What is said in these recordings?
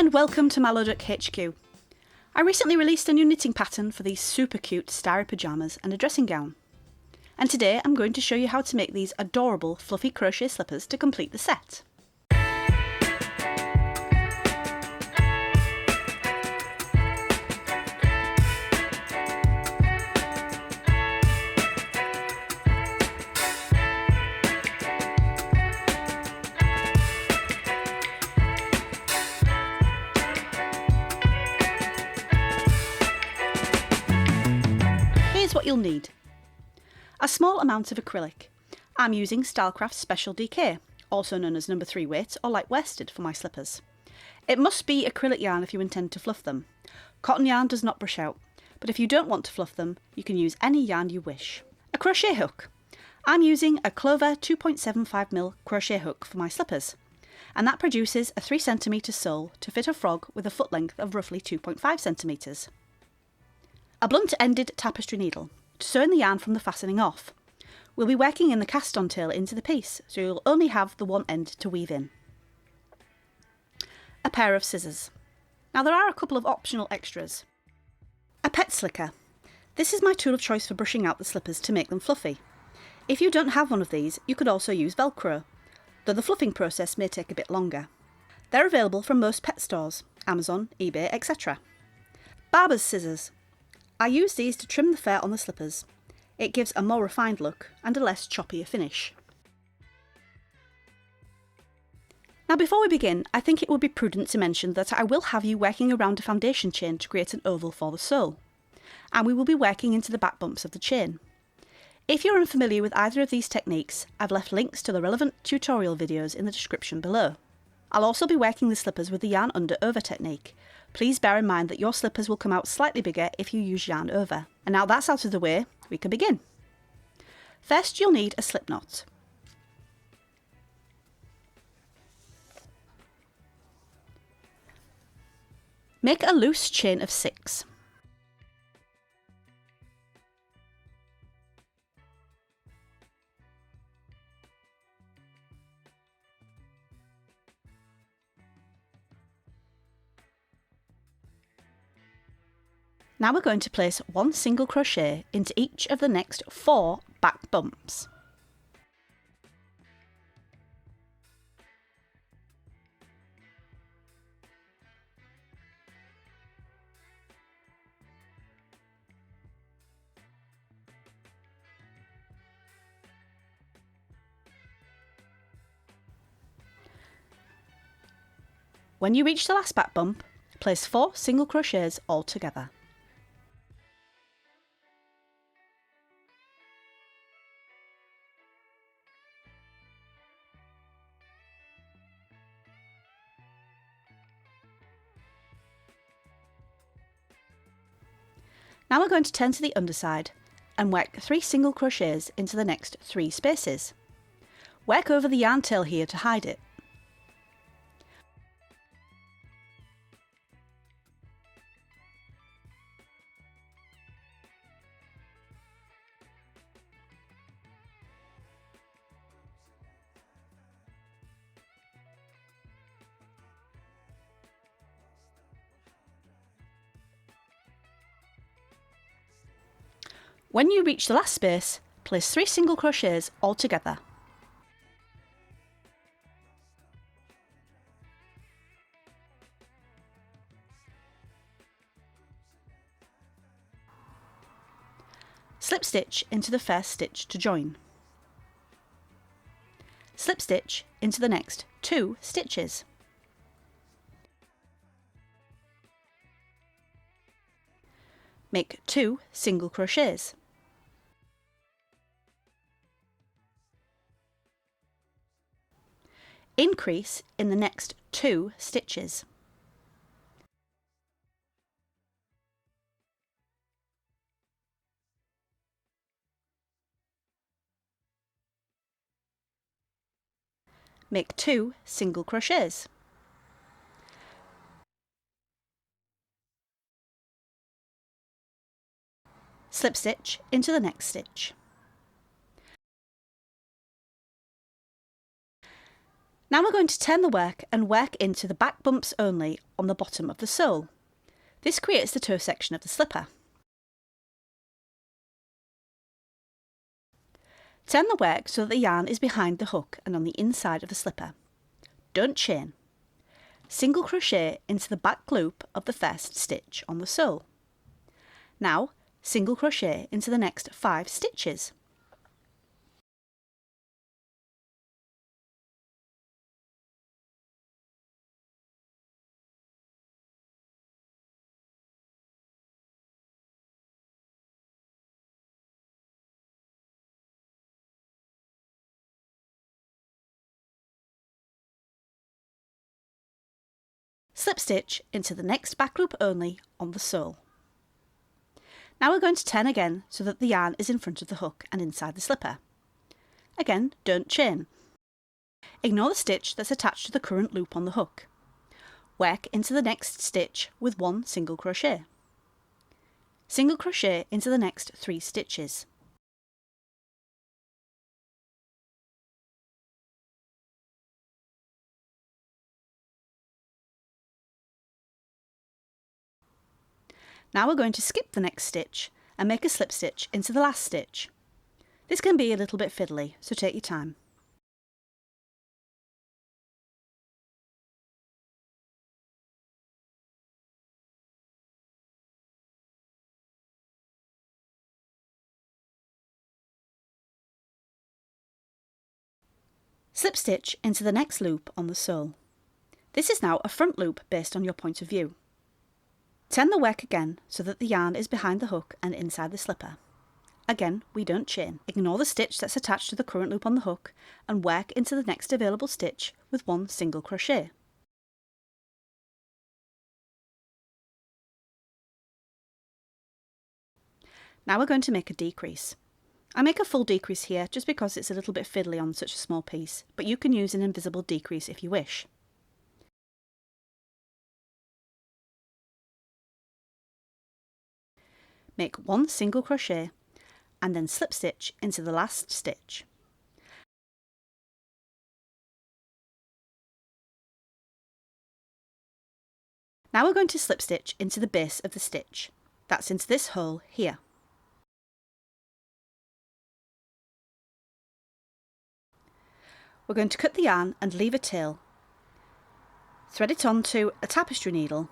and welcome to Mallow Duck HQ. I recently released a new knitting pattern for these super cute starry pyjamas and a dressing gown. And today I'm going to show you how to make these adorable fluffy crochet slippers to complete the set. Here's what you'll need. A small amount of acrylic. I'm using Stylecraft Special DK, also known as number 3 weight or light worsted for my slippers. It must be acrylic yarn if you intend to fluff them. Cotton yarn does not brush out, but if you don't want to fluff them, you can use any yarn you wish. A crochet hook. I'm using a Clover 2.75mm crochet hook for my slippers, and that produces a 3cm sole to fit a frog with a foot length of roughly 2.5cm. A blunt-ended tapestry needle to sew in the yarn from the fastening off. We'll be working in the cast-on tail into the piece, so you'll only have the one end to weave in. A pair of scissors. Now there are a couple of optional extras. A pet slicker. This is my tool of choice for brushing out the slippers to make them fluffy. If you don't have one of these, you could also use Velcro, though the fluffing process may take a bit longer. They're available from most pet stores, Amazon, eBay, etc. Barber's scissors. I use these to trim the fur on the slippers. It gives a more refined look and a less choppier finish. Now before we begin, I think it would be prudent to mention that I will have you working around a foundation chain to create an oval for the sole, and we will be working into the back bumps of the chain. If you're unfamiliar with either of these techniques, I've left links to the relevant tutorial videos in the description below. I'll also be working the slippers with the yarn under over technique. Please bear in mind that your slippers will come out slightly bigger if you use yarn over. And now that's out of the way, we can begin. First you'll need a slip knot. Make a loose chain of 6. Now we're going to place 1 single crochet into each of the next 4 back bumps. When you reach the last back bump, place 4 single crochets all together. Now we're going to turn to the underside and work 3 single crochets into the next 3 spaces. Work over the yarn tail here to hide it. When you reach the last space, place 3 single crochets all together. Slip stitch into the first stitch to join. Slip stitch into the next 2 stitches. Make 2 single crochets. Increase in the next 2 stitches. Make 2 single crochets. Slip stitch into the next stitch. Now we're going to turn the work and work into the back bumps only on the bottom of the sole. This creates the toe section of the slipper. Turn the work so that the yarn is behind the hook and on the inside of the slipper. Don't chain. Single crochet into the back loop of the first stitch on the sole. Now single crochet into the next 5 stitches. Slip stitch into the next back loop only on the sole. Now we're going to turn again so that the yarn is in front of the hook and inside the slipper. Again, don't chain. Ignore the stitch that's attached to the current loop on the hook. Work into the next stitch with 1 single crochet. Single crochet into the next 3 stitches. Now we're going to skip the next stitch and make a slip stitch into the last stitch. This can be a little bit fiddly, so take your time. Slip stitch into the next loop on the sole. This is now a front loop based on your point of view. Turn the work again so that the yarn is behind the hook and inside the slipper. Again, we don't chain. Ignore the stitch that's attached to the current loop on the hook and work into the next available stitch with 1 single crochet. Now we're going to make a decrease. I make a full decrease here just because it's a little bit fiddly on such a small piece, but you can use an invisible decrease if you wish. Make 1 single crochet and then slip stitch into the last stitch. Now we're going to slip stitch into the base of the stitch. That's into this hole here. We're going to cut the yarn and leave a tail. Thread it onto a tapestry needle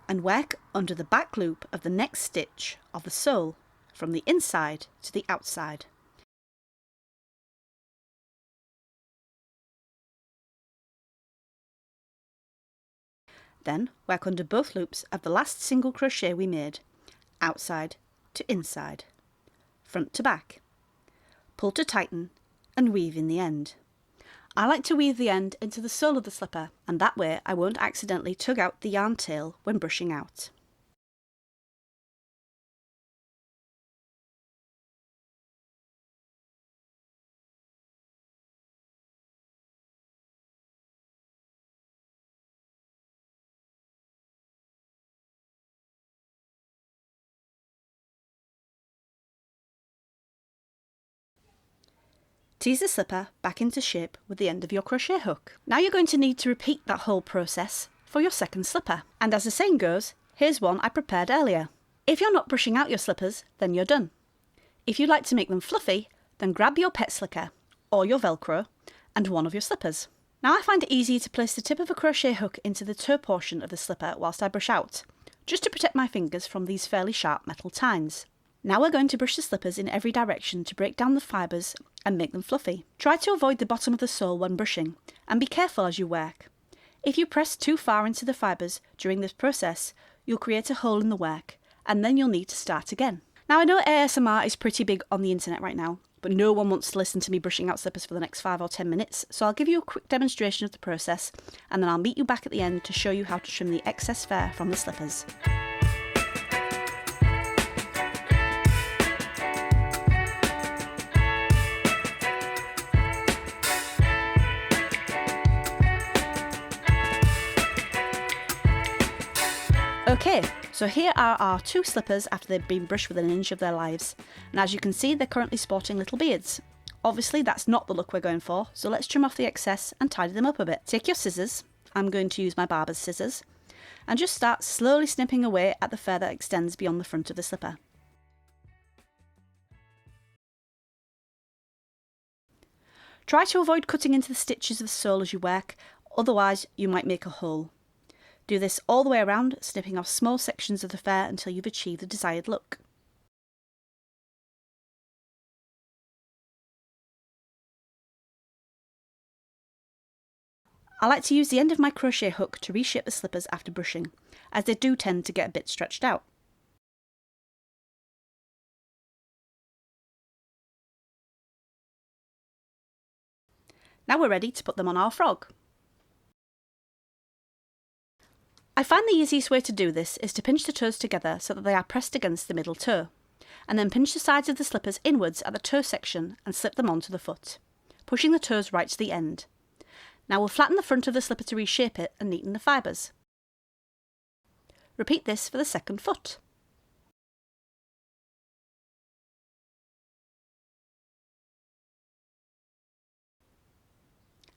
and work under the back loop of the next stitch of the sole from the inside to the outside. Then work under both loops of the last single crochet we made, outside to inside, front to back. Pull to tighten and weave in the end. I like to weave the end into the sole of the slipper, and that way I won't accidentally tug out the yarn tail when brushing out. Tease the slipper back into shape with the end of your crochet hook. Now you're going to need to repeat that whole process for your second slipper. And as the saying goes, here's one I prepared earlier. If you're not brushing out your slippers, then you're done. If you'd like to make them fluffy, then grab your pet slicker or your Velcro and one of your slippers. Now I find it easy to place the tip of a crochet hook into the toe portion of the slipper whilst I brush out, just to protect my fingers from these fairly sharp metal tines. Now we're going to brush the slippers in every direction to break down the fibres and make them fluffy. Try to avoid the bottom of the sole when brushing, and be careful as you work. If you press too far into the fibres during this process, you'll create a hole in the work, and then you'll need to start again. Now I know ASMR is pretty big on the internet right now, but no one wants to listen to me brushing out slippers for the next 5 or 10 minutes, so I'll give you a quick demonstration of the process, and then I'll meet you back at the end to show you how to trim the excess fur from the slippers. Okay, so So here are our 2 slippers after they've been brushed within an inch of their lives. And as you can see, they're currently sporting little beards. Obviously that's not the look we're going for, so let's trim off the excess and tidy them up a bit. Take your scissors, I'm going to use my barber's scissors, and just start slowly snipping away at the fur that extends beyond the front of the slipper. Try to avoid cutting into the stitches of the sole as you work, otherwise you might make a hole. Do this all the way around, snipping off small sections of the fur until you've achieved the desired look. I like to use the end of my crochet hook to reshape the slippers after brushing, as they do tend to get a bit stretched out. Now we're ready to put them on our frog. I find the easiest way to do this is to pinch the toes together so that they are pressed against the middle toe, and then pinch the sides of the slippers inwards at the toe section and slip them onto the foot, pushing the toes right to the end. Now we'll flatten the front of the slipper to reshape it and neaten the fibres. Repeat this for the second foot.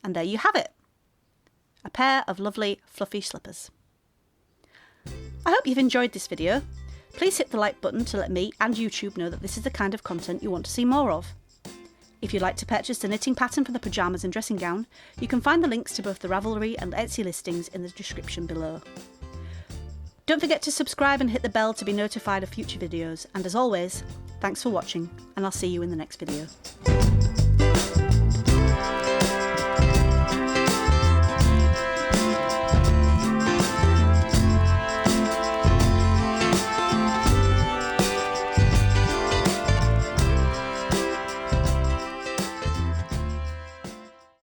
And there you have it, a pair of lovely fluffy slippers. I hope you've enjoyed this video. Please hit the like button to let me and YouTube know that this is the kind of content you want to see more of. If you'd like to purchase the knitting pattern for the pyjamas and dressing gown, you can find the links to both the Ravelry and Etsy listings in the description below. Don't forget to subscribe and hit the bell to be notified of future videos, and as always, thanks for watching, and I'll see you in the next video.